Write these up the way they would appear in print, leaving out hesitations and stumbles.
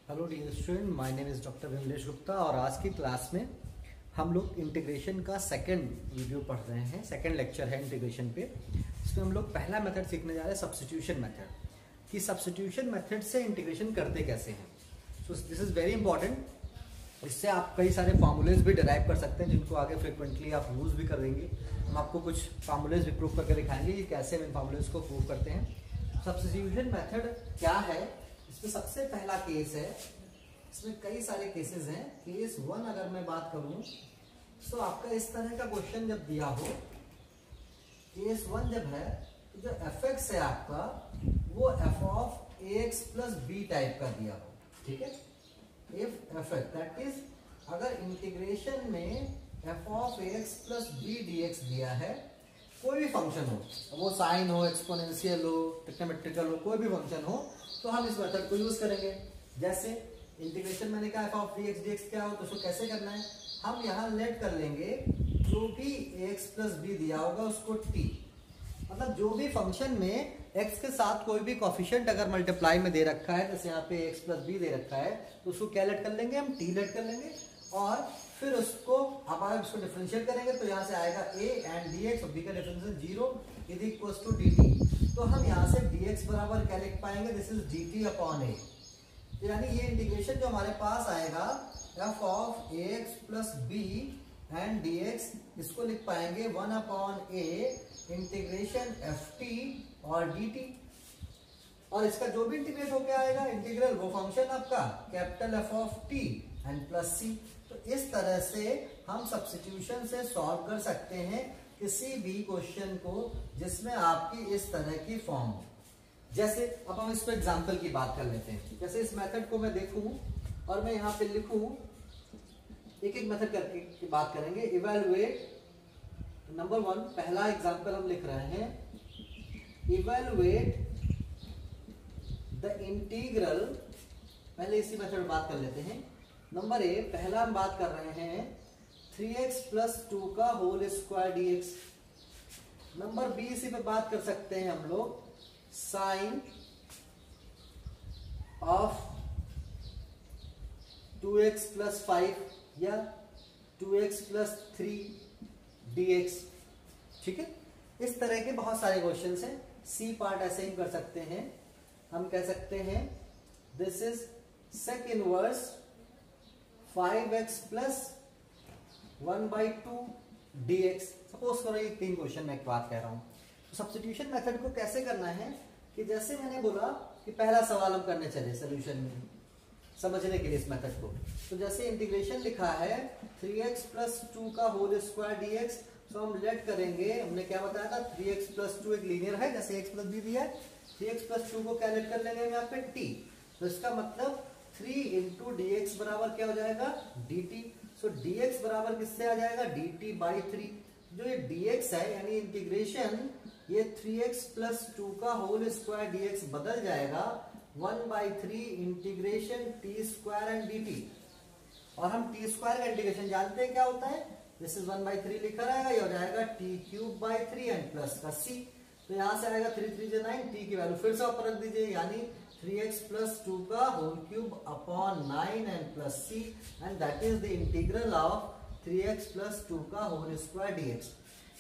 Hello dear student, my name is doctor Vimlesh Gupta और आज की क्लास में हम लोग इंटीग्रेशन का सेकंड वीडियो पढ़ रहे हैं। सेकंड लेक्चर है इंटीग्रेशन पे। इसमें हम लोग पहला मेथड सीखने जा रहे हैं, सब्स्टिट्यूशन मेथड। कि सब्स्टिट्यूशन मेथड से इंटीग्रेशन करते कैसे हैं। So this is very important. इससे आप कई सारे फार्मूलेज भी डिराइव कर सकते हैं, जिनको आगे फ्रिक्वेंटली आप यूज़ भी कर देंगे। हम आपको कुछ फार्मूलेज भी प्रूव करके दिखाएंगे कि कैसे हम इन फार्मूलेज को प्रूव करते हैं। सब्स्टिट्यूशन मेथड क्या है, इसमें सबसे पहला केस है। इसमें कई सारे केसेस हैं। केस 1 अगर मैं बात करूं तो आपका इस तरह का क्वेश्चन जब दिया हो, केस 1 जब है तो जो fx है आपका वो f of ax plus b type का दिया हो, ठीक है। इफ fx दैट इज अगर इंटीग्रेशन में f of ax plus b dx दिया है, कोई भी फंक्शन हो, वो साइन हो, एक्सपोनेंशियल हो, ट्रिग्नोमेट्रिकल हो, कोई भी फंक्शन हो, तो हम इस मेथड को यूज करेंगे। जैसे इंटीग्रेशन मैंने कहा f ऑफ dx dx क्या हो, तो उसको कैसे करना है, हम यहाँ लेट कर लेंगे जो भी ax प्लस b दिया होगा उसको t, मतलब जो भी फंक्शन में x के साथ कोई भी कोफिशिएंट अगर मल्टीप्लाई में दे रखा है, जैसे यहाँ पे x प्लस b दे रखा है, तो उसको क्या लेट कर लेंगे, हम t लेट कर लेंगे। और फिर उसको अब आप इसको डिफरेंशिएट करेंगे तो यहाँ से आएगा a एंड dx और b का differential 0 is equals to dt। तो हम यहाँ से dx बराबर क्या लिख पाएंगे, this is dt upon a। यानी ये इंटीग्रेशन जो हमारे पास आएगा f of ax plus b and dx, इसको लिख पाएंगे 1 अपॉन a इंटीग्रेशन ft और dt। और इसका जो भी इंटीग्रेट होके आएगा इंटीग्रल, वो फंक्शन आपका capital F of t and plus c। तो इस तरह से हम सब्स्टिट्यूशन से सॉल्व कर सकते हैं किसी भी क्वेश्चन को जिसमें आपकी इस तरह की फॉर्म हो। जैसे अब हम इस पर एग्जाम्पल की बात कर लेते हैं। जैसे इस मेथड को मैं देखूं और मैं यहाँ पे लिखूं, एक एक मेथड करके बात करेंगे। इवेलुएट नंबर 1, पहला एग्जाम्पल हम लिख रहे हैं, इवेलुएट द इंटीग्रल। पहले इसी मेथड बात कर लेते हैं। नंबर ए, पहला हम बात कर रहे हैं 3x प्लस 2 का whole square dx। Number B, इसी पे बात कर सकते हैं हम लोग, साइन ऑफ 2x प्लस 5 या 2x प्लस 3 dx, ठीक है। इस तरह के बहुत सारे क्वेश्चंस हैं। सी पार्ट ऐसे ही कर सकते हैं। हम कह सकते हैं this is sec inverse 5x plus 1/2 dx। Suppose करो ये 3 क्वेश्चन मैं एक बात कह रहा हूं। तो सब्स्टिट्यूशन मेथड को कैसे करना है कि जैसे मैंने बोला कि पहला सवाल हम करने चले सोल्यूशन में समझने के लिए इस मेथड को। तो जैसे इंटीग्रेशन लिखा है 3x प्लस 2 का होल स्क्वायर dx, तो हम लेट करेंगे, हमने क्या बताया था, 3x प्लस 2 एक लीनियर है, जैसे x प्लस b दिया है, 3x प्लस 2 को क्या लेट कर लेंगे यहाँ पे t। तो इसका मतलब 3 इंटू dx बराबर क्या हो जाएगा, dt। सो dx बराबर किससे आ जाएगा, dt बाई 3। जो ये dx है यानी इंटीग्रेशन, ये 3x प्लस 2 का होल स्क्वायर dx बदल जाएगा 1/3 integration t square and dt। और हम t स्क्वायर का इंटीग्रेशन जानते हैं क्या होता है, दिस इज 1/3 लिखा रहेगा, ये हो जाएगा t cube by 3 and plus का c। तो यहां से आएगा 3 3 9, t की वैल्यू फिर से ऊपर रख दीजिए, यानी 3x प्लस 2 का whole cube upon 9 and plus c, and that is the integral of 3x plus 2 का होल स्क्वायर dx।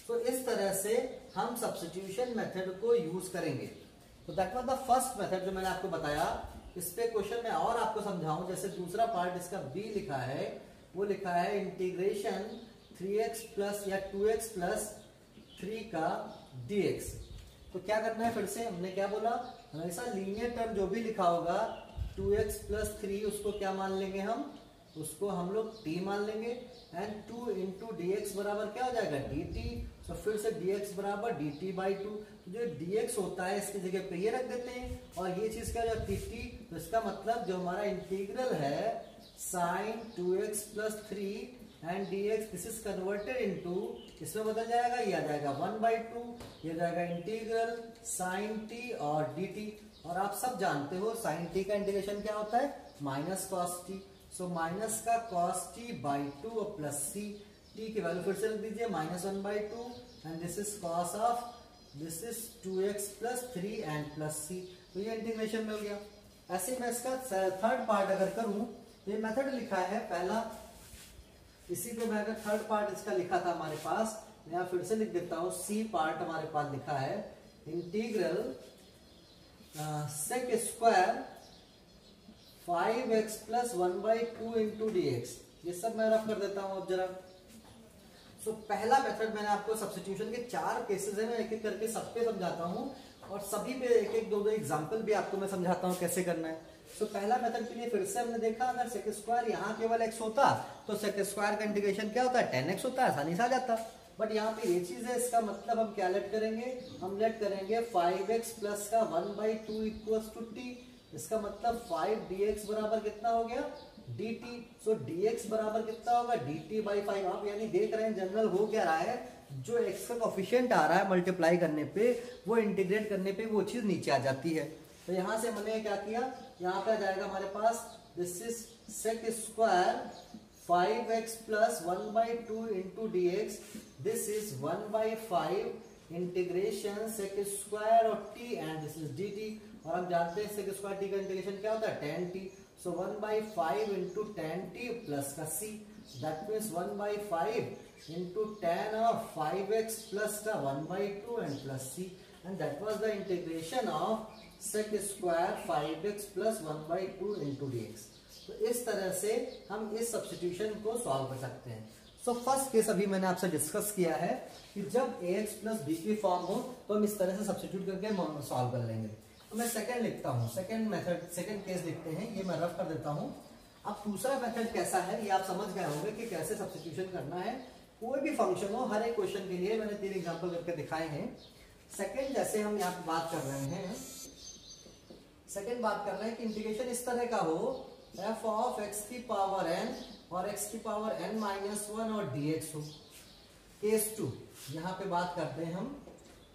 तो इस तरह से हम सब्स्टिट्यूशन मेथड को यूज करेंगे। तो that was the first method जो मैंने आपको बताया। इस पे क्वेश्चन में और आपको समझाऊं, जैसे दूसरा पार्ट इसका बी लिखा है, वो लिखा है इंटीग्रेशन 3x प्लस या 2x प्लस 3 का dx। तो क्या करना है, फिर से हमने क्या बोला, हमेशा लीनियर टर्म जो भी लिखा होगा 2x प्लस 3, उसको क्या मान लेंगे, हम उसको हम लोग t मान लेंगे, एंड 2 इंटू dx बराबर क्या हो जाएगा, dt। तो फिर से dx बराबर dt बाई 2। तो जो dx होता है इसकी जगह पे ये रख देते हैं, और ये चीज क्या हो जाती है t। तो इसका मतलब जो हमारा इंटीग्रल है sine 2x plus 3 and dx, this is converted into, इसमें बदल जाएगा, ये आ जाएगा 1/2, ये जाएगा इंटीग्रल साइन t और dt। और आप सब जानते हो साइन t का इंटीग्रेशन क्या होता है, minus cos t। So minus का cos t बाई 2 और प्लस c, t की वैल्यू फिर से लिख दीजिए -1/2, and this is cos of, this is 2x plus 3 and plus c। तो ये इंटीग्रेशन मिल गया। ऐसे मैं इसका थर्ड पार्ट अगर करूं तो ये मेथड लिखा है पहला, इसी पे मैं अगर थर्ड पार्ट इसका लिखा था हमारे पास, मैं यहाँ फिर से लिख देता हूँ। सी पार्ट हमारे पास लिखा है integral sec square 5x plus 1/2 into d x. ये सब मैं रफ कर देता हूँ अब जरा। सो पहला मेथड मैंने आपको सब्स्टिट्यूशन के 4 केसेस है, मैं एक एक करके सब पे समझाता हूँ और सभी पे एक एक दो एग्जांपल भी आपको मैं समझाता हूँ कैसे करना है। सो पहला मेथड के लिए फिर से हमने देखा, अगर सेक स्क्वायर यहाँ केवल x होता तो सेक स्क्वायर का इंटीग्रेशन क्या होता है 10x होता है, आसानी से आ जाता। बट यहाँ पे ये चीज है, इसका मतलब हम क्या लेट करेंगे, हम लेट करेंगे 5x प्लस का 1/2 इक्वल्स टू t। इसका मतलब 5 dx बराबर कितना हो गया dt। सो dx बराबर कितना होगा dt बाई 5। आप यानी देख रहे हैं जनरल हो क्या रहा है, जो x का कोफिशिएंट आ रहा है मल्टीप्लाई करने पे, वो इंटीग्रेट करने पे वो चीज नीचे आ जाती है। तो यहां से हमने क्या किया, यहाँ पे आ जाएगा हमारे पास this is sec square 5x plus 1/2 into d x, this is 1/5 integration sec square of t and this is dt। और हम जानते हैं सेक स्क्वायर t का इंटीग्रेशन क्या होता है 10t। So 1/5 into 10t plus का c, that means 1/5 into 10 of 5x plus का 1/2 and plus c, and that was the integration of sec square 5x plus 1/2 into dx। तो इस तरह से हम इस सब्स्टिट्यूशन को सॉल्व कर सकते हैं। सो फर्स्ट केस अभी मैंने आपसे डिस्कस किया है कि जब ax प्लस b की फॉर्म हो तो हम इस तरह से सब्स्टिट्यूट करके सॉल्व कर लेंगे। तो मैं सेकंड लिखता हूँ, सेकंड मेथड, सेकंड केस लिखते हैं, ये मैं रफ कर देता हूँ। अब दूसरा मेथड कैसा है ये आप समझ गए होंगे कि कैसे सब्स्टिट्यूशन करना है। कोई भी फंक्शन हो, हर एक क्वेश्चन के लिए मैंने 3 एग्जाम्पल करके दिखाए हैं। सेकंड जैसे हम यहाँ पे बात कर रहे हैं, सेकंड बात कर रहे हैं कि इंटीग्रेशन इस तरह का हो f ऑफ x की पावर n और x की पावर n-1 और dx हो। केस 2 यहाँ पे बात करते हैं हम,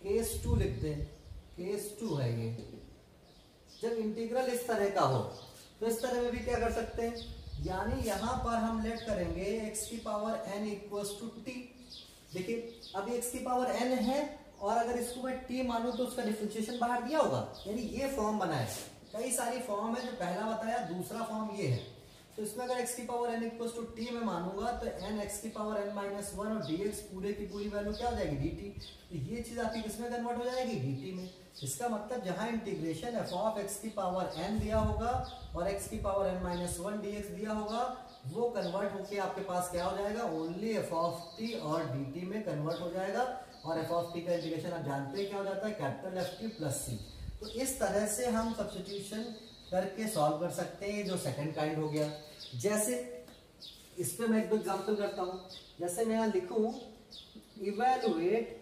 केस 2 लिखते हैं, केस 2 है ये। जब इंटीग्रल इस तरह का हो तो इस तरह में भी क्या कर सकते हैं, यानी यहां पर हम लेट करेंगे x की power n equals to t। देखिए अभी x की पावर n है और अगर इसको मैं t मानूं तो उसका डिफरेंशिएशन बाहर दिया होगा, यानी ये फॉर्म बना है। कई सारी फॉर्म है, जो पहला बताया, दूसरा फॉर्म ये है। तो इसमें अगर x की power n equals to t में मानूंगा तो n x की पावर n-1 और dx पूरे की पूरी वैल्यू क्या हो जाएगी dt। तो ये चीज आपकी किसमें कन्वर्ट हो जाएगी dt में। इसका मतलब जहां इंटीग्रेशन f ऑफ x की पावर n दिया होगा और x की पावर n-1 dx दिया होगा, वो कन्वर्ट होके आपके पास क्या हो जाएगा, ओनली f ऑफ t और dt में कन्वर्ट हो जाएगा। और f ऑफ t का इंटीग्रेशन आप जानते हैं क्या हो जाता है, capital F t plus c। तो इस तरह से हम सब्स्टिट्यूशन करके सॉल्व कर सकते हैं, जो सेकंड काइंड हो गया। जैसे इस पे मैं एक दो एग्जांपल करता हूं। जैसे मैं यहां लिखूं इवैल्यूएट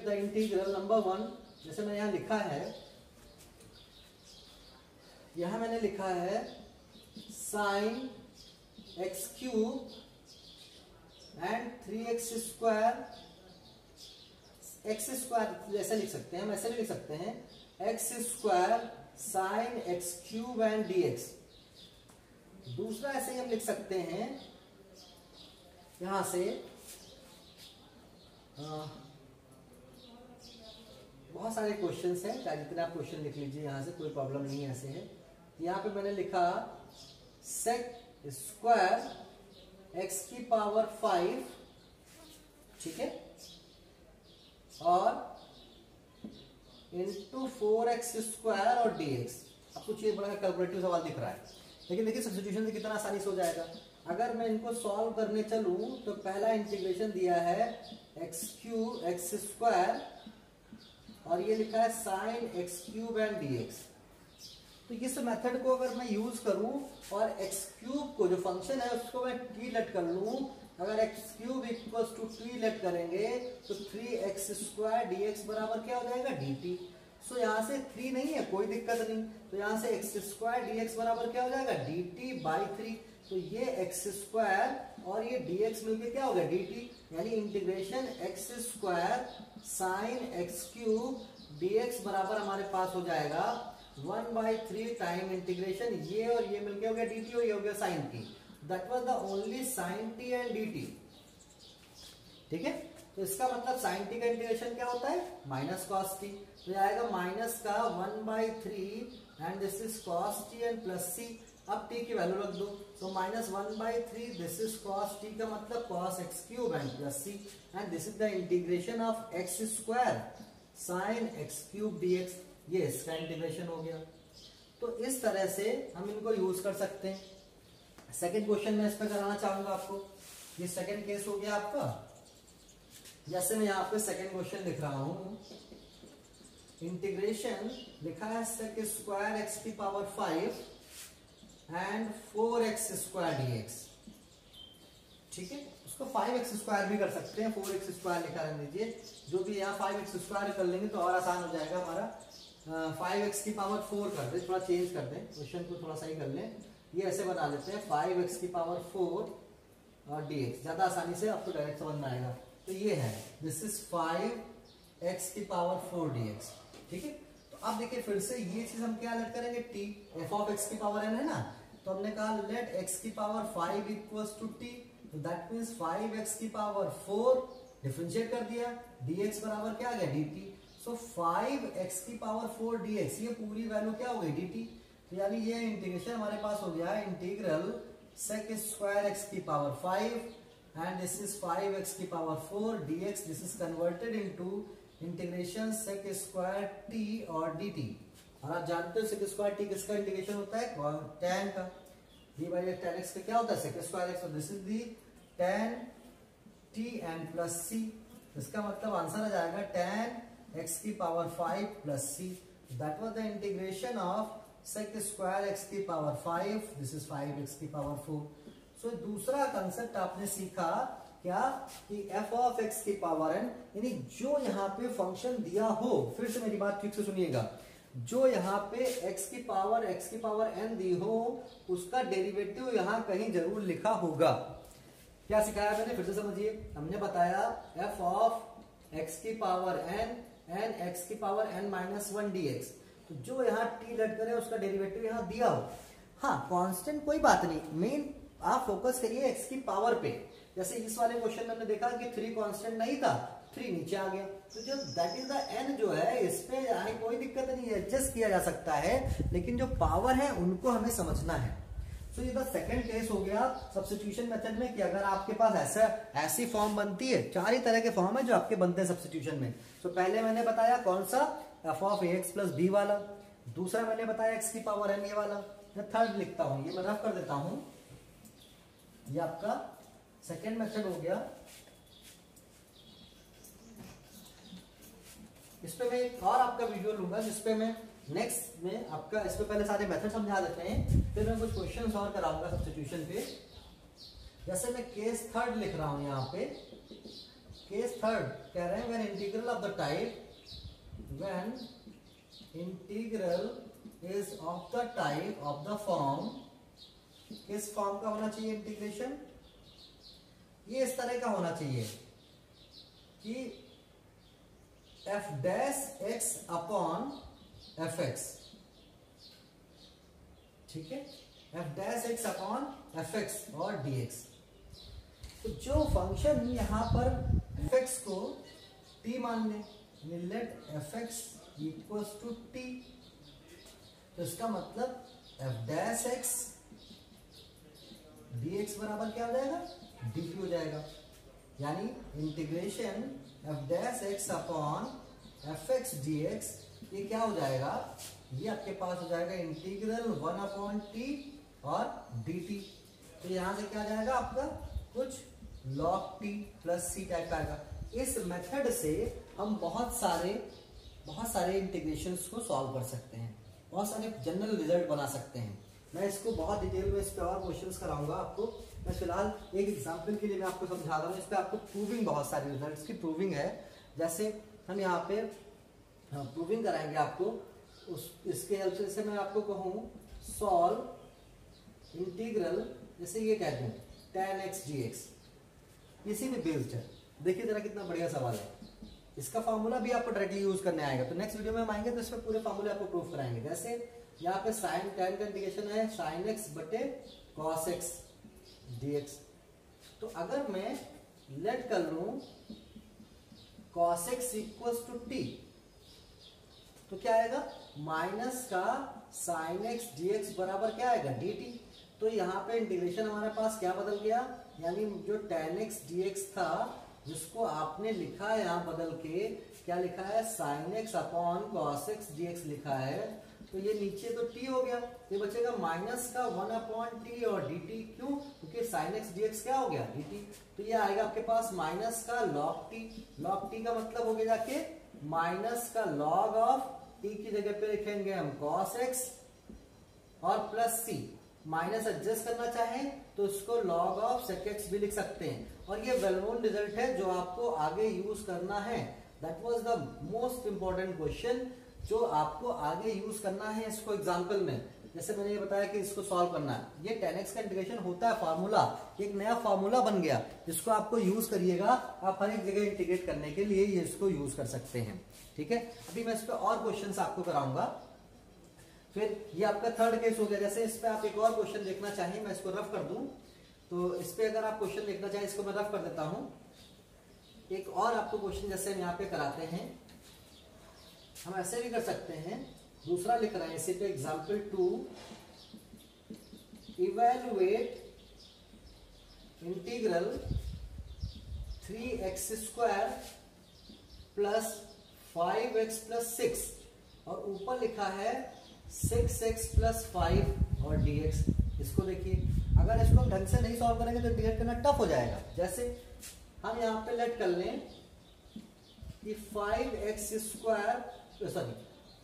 द इंटीग्रल नंबर 1। जैसे मैंने यहां लिखा है, यहां मैंने लिखा है sign x cube and 3x square, x square ऐसे लिख सकते हैं, हम ऐसे भी लिख सकते हैं x square sine x cube and dx। दूसरा ऐसे ही हम लिख सकते हैं, यहां से बहुत सारे क्वेश्चंस हैं, चाहे जितने आप क्वेश्चन लिख लीजिए, यहां से कोई प्रॉब्लम नहीं है। ऐसे है, यहां पे मैंने लिखा सेक स्क्वायर एक्स की पावर 5, ठीक है, और इंटू 4x स्क्वायर और dx। अब कुछ ये बड़ा कैलकुलेटिव सवाल दिख रहा है, लेकिन देखिए सब्स्टिट्यूशन से कितना आसानी से हो जाएगा। अगर मैं इनको सॉल्व करने चलूं तो पहला इंटीग्रेशन दिया है एक्स क्यूब एक्स स्क्वायर और ये लिखा है sign x cube and dx। तो इस मेथड को अगर मैं यूज करूं और एक्स क्यूब को जो फंक्शन है उसको मैं t लेट कर लूं, अगर x cube equals to t let करेंगे तो 3x स्क्वायर dx बराबर क्या हो जाएगा dt। सो यहाँ से 3 नहीं है, कोई दिक्कत नहीं, तो यहाँ से x स्क्वायर dx बराबर क्या हो जाएगा dt बाई 3। तो ये x स्क्वायर और ये dx मिलके क्या हो गया dt, यानी integration x square sine x cube dx बराबर हमारे पास हो जाएगा 1/3 टाइम इंटीग्रेशन ये और ये मिलके हो गया dt और ये हो गया sine t। That was the only sine t and dt। ठीक है, तो इसका मतलब साइन टी का इंटीग्रेशन क्या होता है, माइनस कॉस टी। तो ये आएगा माइनस का 1/3 and this is cos t and plus c. अब टी की वैल्यू रख दो, तो minus 1/3 this is cos t का मतलब cos x cube and plus c, and this is the integration of x square sine x cube dx. ये इसका इंटीग्रेशन हो गया। तो इस तरह से हम इनको यूज कर सकते हैं। सेकंड क्वेश्चन में इस पे कराना चाहूंगा आपको। ये सेकंड केस हो गया आपका। जैसे मैं यहाँ पे सेकंड क्वेश्चन लिख रहा हूं, इंटीग्रेशन लिखा है sec स्क्वायर एक्स की power 5 and 4x square dx। ठीक है, उसको 5x स्क्वायर भी कर सकते हैं, 4x स्क्वायर लिखा रहने दीजिए, जो भी यहाँ 5x स्क्वायर कर लेंगे तो और आसान हो जाएगा हमारा। 5x की पावर 4 कर दे, थोड़ा चेंज कर दें, क्वेश्चन को थोड़ा सही कर लें। ये ऐसे बना लेते हैं 5x की पावर 4 और dx, ज्यादा आसानी से आपको डायरेक्ट समझ में आएगा। तो ये है दिस इज 5x की पावर 4 dx। ठीक है, तो अब देखिए फिर से ये चीज हम क्या लेट करेंगे, t f ऑफ x की पावर n है ना, तो हमने कहा लेट x की पावर 5 इक्वल्स टू t, तो दैट मींस 5x की पावर 4 डिफरेंशिएट कर दिया, dx बराबर क्या आ गया dt। सो 5x की पावर 4 dx, ये पूरी वैल्यू क्या हो गई dt। तो यानी ये इंटीग्रेशन हमारे पास हो गया इंटीग्रल sec स्क्वायर x की power 5 and this is 5x की power 4 dx। This is converted into integration sec square t और dt। और आप जानते हो sec स्क्वायर t किसका इंटीग्रेशन होता है, tan का। d बाई tan x का क्या होता है sec square x, this is the tan t and plus c। इसका मतलब आंसर आ जाएगा tan x की power 5 plus c। That was the integration of sec square x की पावर 5, दिस इज 5x की पावर 4। सो दूसरा कंसेप्ट आपने सीखा क्या, कि f ऑफ x की पावर n, यानी जो यहाँ पे फंक्शन दिया हो, फिर से मेरी बात ठीक से सुनिएगा, जो यहाँ पे x की पावर n दी हो, उसका डेरिवेटिव यहाँ कहीं जरूर लिखा होगा। क्या सिखाया मैंने, फिर से समझिए। हमने बताया f ऑफ x की पावर n एंड x की पावर n माइनस 1 dx, तो जो यहाँ t लेट करे उसका डेरिवेटिव यहाँ दिया हो। हाँ, कांस्टेंट कोई बात नहीं, मेन आप फोकस करिए x की पावर पे। जैसे इस वाले क्वेश्चन में हमने देखा कि 3 कांस्टेंट नहीं था, 3 नीचे आ गया, तो जो दैट इज द n जो है, इस पे आने कोई दिक्कत नहीं है, एडजस्ट किया जा सकता है, लेकिन जो पावर है उनको हमें समझना है। तो ये द सेकंड केस हो गया सब्स्टिट्यूशन मेथड में, कि अगर आपके पास ऐसी फॉर्म बनती है, 4 ही तरह के फॉर्म है जो आपके बनते हैं सब्स्टिट्यूशन में। तो पहले मैंने बताया कौन सा, f of ax plus b वाला, दूसरा मैंने बताया x की पावर n ये वाला, मैं थर्ड लिखता हूं, ये मैं रफ कर देता हूं। ये आपका सेकेंड मेथड हो गया। इस पे मैं एक और आपका वीडियो लूंगा जिसपे मैं नेक्स्ट में आपका, इस पे पहले सारे मेथड समझा देते हैं, फिर मैं कुछ क्वेश्चंस और कराऊंगा सब्स्टिट्यूशन पे। जैसे मैं केस थर्ड लिख रहा हूं यहाँ पे, केस थर्ड कह रहे हैं when integral of the type, when integral is of the type of the form, किस फॉर्म का होना चाहिए इंटीग्रेशन, ये इस तरह का होना चाहिए कि f dash x upon F x. ठीक है, f dash x upon F x और dx। तो जो फंक्शन यहां पर एफ एक्स को t मान लें, let f x equals to t, तो इसका मतलब f डैश x dx बराबर क्या हो जाएगा, dt हो जाएगा। यानी integration f dash x upon F x dx, ये क्या हो जाएगा, ये आपके पास हो जाएगा इंटीग्रल 1 अपॉन टी और dt। तो यहां से क्या जाएगा आपका, कुछ log t plus c type का आएगा। इस मेथड से हम बहुत सारे इंटीग्रेशंस को सॉल्व कर सकते हैं, बहुत सारे जनरल रिजल्ट बना सकते हैं। मैं इसको बहुत डिटेल में इस पे और क्वेश्चंस कराऊंगा आपको। मैं फिलहाल एक एग्जांपल के लिए मैं आपको समझा रहा हूँ, इस पे आपको प्रूविंग, बहुत सारे रिजल्ट्स की प्रूविंग है। जैसे हम यहाँ पे प्रूविंग कराएंगे आपको, इसके हेल्प से मैं आपको कहूँ सॉल्व इंटीग्रल, जैसे ये कहते हैं tan x dx, इसी में बेस्ड है। देखिए जरा कितना बढ़िया सवाल है, इसका फॉर्मूला भी आपको डायरेक्टली यूज करने आएगा। तो नेक्स्ट वीडियो में हम आएंगे तो इसमें पूरे फॉर्मूले आपको प्रूफ कराएंगे। जैसे यहाँ पे साइन tan का इंटीग्रेशन है sin x बटे cos x dx। तो अगर मैं लेट कर लूं cos x equals to t, तो क्या आएगा माइनस का sin x dx बराबर क्या आएगा dt। तो यहाँ पे इंटीग्रेशन हमारे पास क्या बदल गया, यानी जो tan x dx था जिसको आपने लिखा है यहाँ बदल के, क्या लिखा है sin x upon cos x dx लिखा है, तो ये नीचे तो t हो गया, ये बचेगा माइनस का 1 अपॉन टी और dt। क्यों, क्योंकि sin x dx क्या हो गया dt। तो ये आएगा आपके पास माइनस का log t का मतलब हो गया जाके माइनस का log ऑफ t की जगह पे लिखेंगे हम cos x और प्लस c, माइनस एडजस्ट करना चाहें तो इसको log ऑफ sec x भी लिख सकते हैं। और ये वेल नोन रिजल्ट है जो आपको आगे यूज करना है। That was the most important question जो आपको आगे यूज करना है इसको एग्जाम्पल में। जैसे मैंने ये बताया कि इसको सॉल्व करना है, ये 10x का इंटीग्रेशन होता है फार्मूला, एक नया फार्मूला बन गया जिसको आपको यूज करिएगा, आप हर एक जगह इंटीग्रेट करने के लिए ये इसको यूज कर सकते हैं। ठीक है, अभी मैं इस पे और क्वेश्चंस आपको कराऊंगा। फिर ये आपका थर्ड केस हो गया। जैसे इस पे आप एक और क्वेश्चन देखना चाहिए, मैं इसको रफ कर दूं, तो इस पे अगर आप क्वेश्चन देखना चाहें इसको मैं रफ कर देता हूं। एक और आपको क्वेश्चन जैसे हम यहाँ पे कराते हैं, हम ऐसे भी कर सकते हैं, दूसरा लिख रहे हैं इसी पे example 2, evaluate integral 3x square plus 5x plus 6 और ऊपर लिखा है 6x प्लस 5 और dx। इसको देखिए, अगर इसको हम ढंग से नहीं सॉल्व करेंगे तो इंटीग्रेट करना टफ हो जाएगा। जैसे हम यहाँ पे लेट कर लें कि 5x square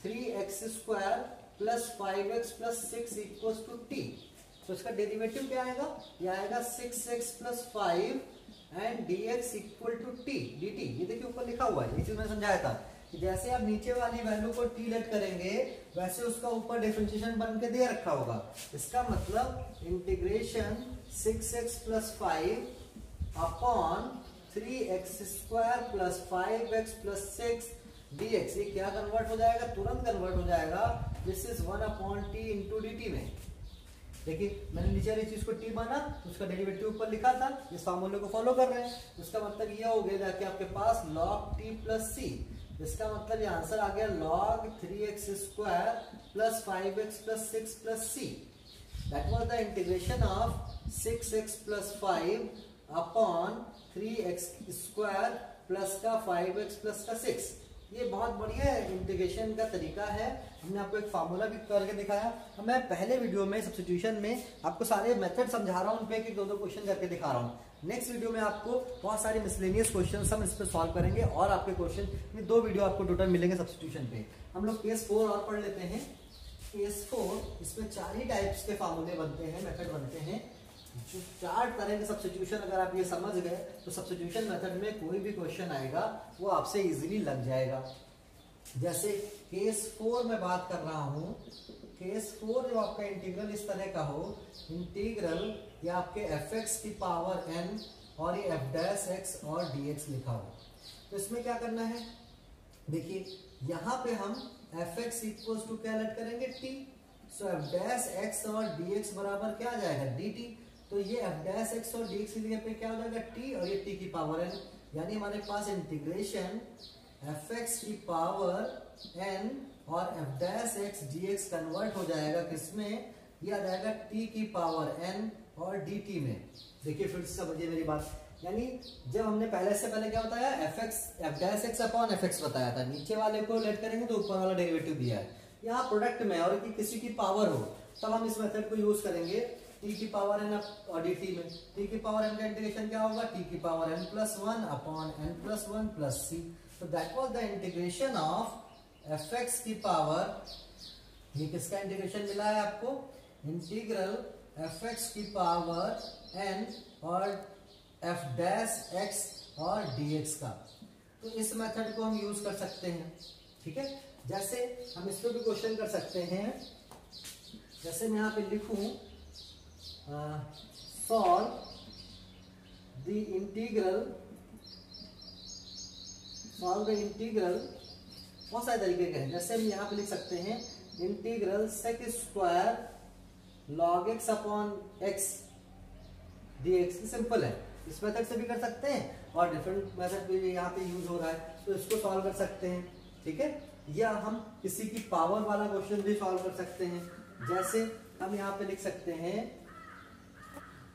3x square plus 5x plus 6 equals to t, तो इसका डेरिवेटिव क्या आएगा, ये आएगा 6x plus 5 and dx equal to t dt। ये देखिए ऊपर लिखा हुआ है, ये चीज मैंने समझाया था कि जैसे आप नीचे वाली वैल्यू को t लेट करेंगे वैसे उसका ऊपर डिफरेंशिएशन बन के दे रखा होगा। इसका मतलब integration 6x plus 5 upon 3x square plus 5x plus 6 dx, ये क्या कन्वर्ट हो जाएगा, तुरंत कन्वर्ट हो जाएगा this is 1 upon T into dt में। देखिए मैंने नीचे वाली चीज को t माना, उसका डेरिवेटिव ऊपर लिखा था, इस फार्मूले को फॉलो कर रहे हैं। इसका मतलब ये हो गया कि आपके पास log t प्लस c, इसका मतलब ये आंसर आ गया log 3x square plus 5x plus 6 plus c। That was the integration of 6x plus 5 upon 3x square plus का 5x प्लस का 6। ये बहुत बढ़िया इंटीग्रेशन का तरीका है। हमने आपको एक फार्मूला भी करके दिखाया। मैं पहले वीडियो में सब्स्टिट्यूशन में आपको सारे मेथड समझा रहा हूँ, उन पे एक दो क्वेश्चन करके दिखा रहा हूँ। नेक्स्ट वीडियो में आपको बहुत सारे मिसलेनियस क्वेश्चन हम इस पे सॉल्व करेंगे और आपके क्वेश्चन 2 वीडियो आपको टोटल मिलेंगे सब्स्टिट्यूशन पे। हम लोग केस 4 और पढ़ लेते हैं। केस 4 इसमें 4 ही टाइप्स के फार्मूले बनते हैं, मेथड बनते हैं। जो 4 तरह के सब्स्टिट्यूशन अगर आप ये समझ गए तो सब्स्टिट्यूशन मेथड में कोई भी क्वेश्चन आएगा वो आपसे इजीली लग जाएगा। जैसे केस 4 में बात कर रहा हूँ, केस 4 जो आपका इंटीग्रल इस तरह का हो, इंटीग्रल ये आपके fx की पावर n और ये f डैश x और dx लिखा हो, तो इसमें क्या करना है, देखिए यहाँ पे हम fx इक्वल्स टू क्या लेट करेंगे t, सो f डैश x और dx बराबर क्या आ जाएगा dt। तो ये f डैश x और dx की जगह पे क्या हो जाएगा t और ये t की पावर n, यानी हमारे पास इंटीग्रेशन fx की पावर n और f dash x dx convert हो जाएगा किसमें, ये आ जाएगा t की पावर n और dt में। देखिए फिर से समझिए मेरी बात, यानी जब हमने पहले से पहले क्या बताया f dash x upon fx बताया था, नीचे वाले को लेट करेंगे तो ऊपर वाला डेरिवेटिव दिया है। यहाँ प्रोडक्ट में और किसी की पावर हो तब हम इस मेथड को यूज करेंगे t की पावर n और dt में। t की पावर n का इंटीग्रेशन क्या होगा, t की power n plus 1 upon n plus 1 plus c। तो that was the integration of fx की पावर, ये किसका इंटीग्रेशन मिला है आपको, इंटीग्रल fx की पावर n और f डैश x और dx का। तो इस मेथड को हम यूज कर सकते हैं, ठीक है। जैसे हम इस पे भी क्वेश्चन कर सकते हैं, जैसे मैं यहाँ पे लिखूं solve the integral, solve the integral, बहुत सारे तरीके के हैं। जैसे हम यहाँ पे लिख सकते हैं integral sec square log x upon x dx, simple है, इस मेथड से भी कर सकते हैं और डिफरेंट मेथड भी यहाँ पे यूज हो रहा है। तो इसको सॉल्व कर सकते हैं, ठीक है। या हम किसी की पावर वाला क्वेश्चन भी सॉल्व कर सकते हैं, जैसे हम यहाँ पे लिख सकते हैं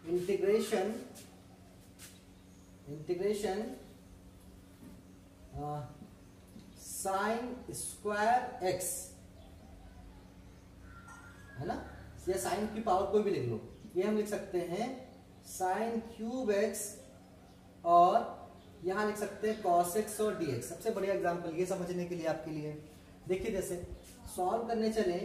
इंटीग्रेशन साइन स्क्वायर एक्स, है ना, या साइन की पावर कोई भी लिख लो, ये हम लिख सकते हैं साइन क्यूब एक्स, और यहां लिख सकते हैं cos x और dx। सबसे बढ़िया एग्जांपल ये समझने के लिए आपके लिए, देखिए जैसे सॉल्व करने चले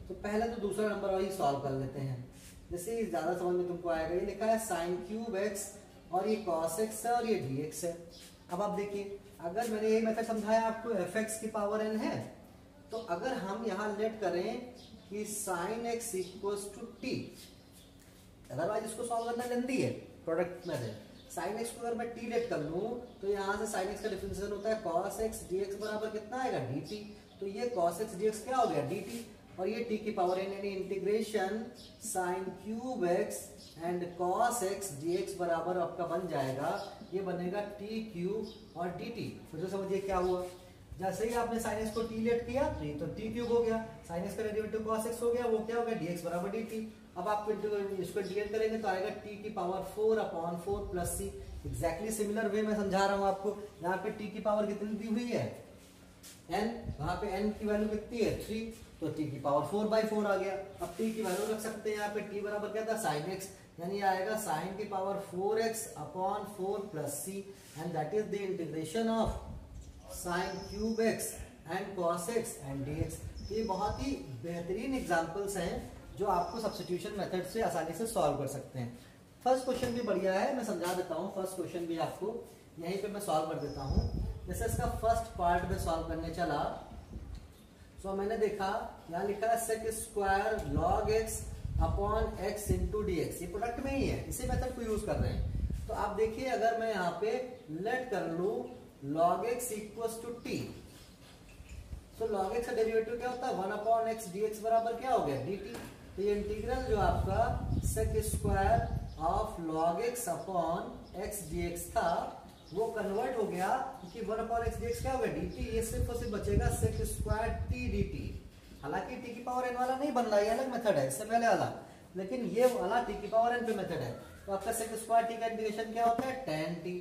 तो पहले तो दूसरा नंबर वही सॉल्व कर लेते हैं, जैसे ज्यादा समझ में तुमको आएगा। ये लिखा है साइन क्यूब एक्स और ये cos x है और ये dx है। अब आप देखिए, अगर मैंने यही मेथड समझाया आपको fx की पावर n है, तो अगर हम यहाँ लेट करें कि sine x equals to t, otherwise इसको सॉल्व करना जल्दी है प्रोडक्ट मेथड। साइन एक्स को अगर मैं टी लेट कर लूं तो यहाँ से साइन एक्स का डिफरेंशिएशन होता है cos x dx बराबर कितना आएगा dt, तो ये cos x dx क्या हो गया dt, और ये t की पावर n यानी integration sine cube x and cos x dx बराबर आपका बन जाएगा, ये बनेगा t क्यूब और dt। फिर तो समझिए क्या हुआ, जैसे ही आपने साइन एक्स को टी लेट किया तो ये तो टी क्यूब हो गया, साइन एक्स का डेरिवेटिव cos x हो गया, वो क्या हो गया dx बराबर dt। अब आप इसको इंटीग्रेट करेंगे तो आएगा t की power 4/4 plus c। Exactly similar way में समझा रहा हूं आपको। यहाँ पे t की पावर कितनी दी हुई है n, वहां पे n की वैल्यू कितनी है 3, तो t की पावर 4/4 आ गया। अब t की वैल्यू रख सकते हैं यहाँ पे, t बराबर क्या था sin x, यानी आएगा sin की power 4x/4 plus c, and that is the integration of sin cube x and cos x and dx। ये बहुत ही बेहतरीन एग्जांपल्स हैं जो आपको सब्स्टिट्यूशन मेथड से आसानी से सॉल्व कर सकते हैं। फर्स्ट क्वेश्चन भी बढ़िया है, मैं समझा देता हूँ। फर्स्ट क्वेश्चन भी आपको यहीं पे मैं सॉल्व कर देता हूँ। जैसे इसका फर्स्ट पार्ट में सॉल्व करने चला तो मैंने देखा यहाँ लिखा है sec square log x upon x into dx, ये प्रोडक्ट में ही है, इसी मेथड को यूज कर रहे हैं। तो आप देखिए, अगर मैं यहाँ पे लेट कर लू log x equals to t, तो log x का डेरिवेटिव क्या होता है 1/x dx बराबर क्या हो गया dt। तो ये इंटीग्रल जो आपका sec square of log x upon x dx था, वो कन्वर्ट हो गया क्योंकि 1/x dx क्या हो गया dt, ये सिर्फ और सिर्फ बचेगा sec स्क्वायर t dt। हालांकि t की पावर n वाला नहीं बन रहा है, अलग मेथड है इससे पहले वाला, लेकिन ये वाला t की पावर n पे मेथड है। तो आपका sec स्क्वायर t का इंटीग्रेशन क्या होता है tan t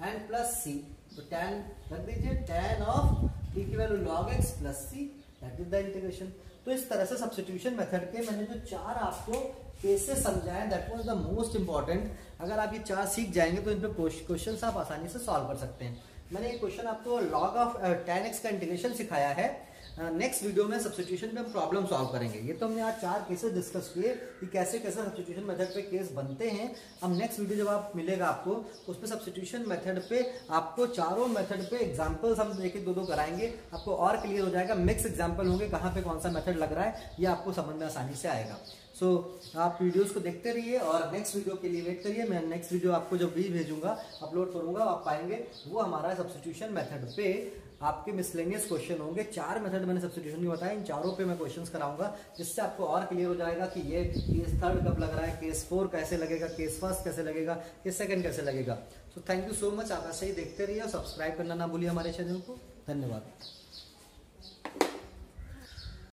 and plus c, तो tan रख दीजिए, tan ऑफ t की value log x plus c, that is the integration. तो इस तरह से सब्स्टिट्यूशन मेथड के मैंने जो 4 आपको केसेस समझाए, that was the most important. अगर आप ये 4 सीख जाएंगे तो इन पे क्वेश्चंस आप आसानी से सॉल्व कर सकते हैं। मैंने ये क्वेश्चन आपको log ऑफ tan x का इंटीग्रेशन सिखाया है। नेक्स्ट वीडियो में सब्स्टिट्यूशन पे हम प्रॉब्लम सॉल्व करेंगे। ये तो हमने आज 4 केसेस डिस्कस किए कि कैसे कैसे सब्स्टिट्यूशन मेथड पे केस बनते हैं। अब नेक्स्ट वीडियो जब आप मिलेगा आपको, उस पे सब्स्टिट्यूशन मेथड पे आपको चारों मेथड पे एग्जांपल्स हम एक एक दो कराएंगे, आपको और क्लियर हो जाएगा। मिक्स एग्जांपल होंगे, कहाँ पे कौन सा मेथड लग रहा है ये आपको समझ में आसानी से आएगा। सो आप वीडियोस को देखते रहिए और नेक्स्ट वीडियो के लिए वेट करिए। मैं नेक्स्ट वीडियो आपको जब भी भेजूंगा, अपलोड करूंगा, आप पाएंगे वो हमारा सब्स्टिट्यूशन मेथड पे आपके मिसलेनियस क्वेश्चन होंगे। 4 मेथड मैंने सब्स्टिट्यूशन की बताया, इन चारों पे मैं क्वेश्चंस कराऊंगा, जिससे आपको और क्लियर हो जाएगा कि ये केस 3 कब लग रहा है, केस 4 कैसे लगेगा, केस 1 कैसे लगेगा, केस 2 कैसे लगेगा। So thank you so much, आप ऐसे ही देखते रहिए और सब्सक्राइब करना ना भूलिए हमारे चैनल को। धन्यवाद।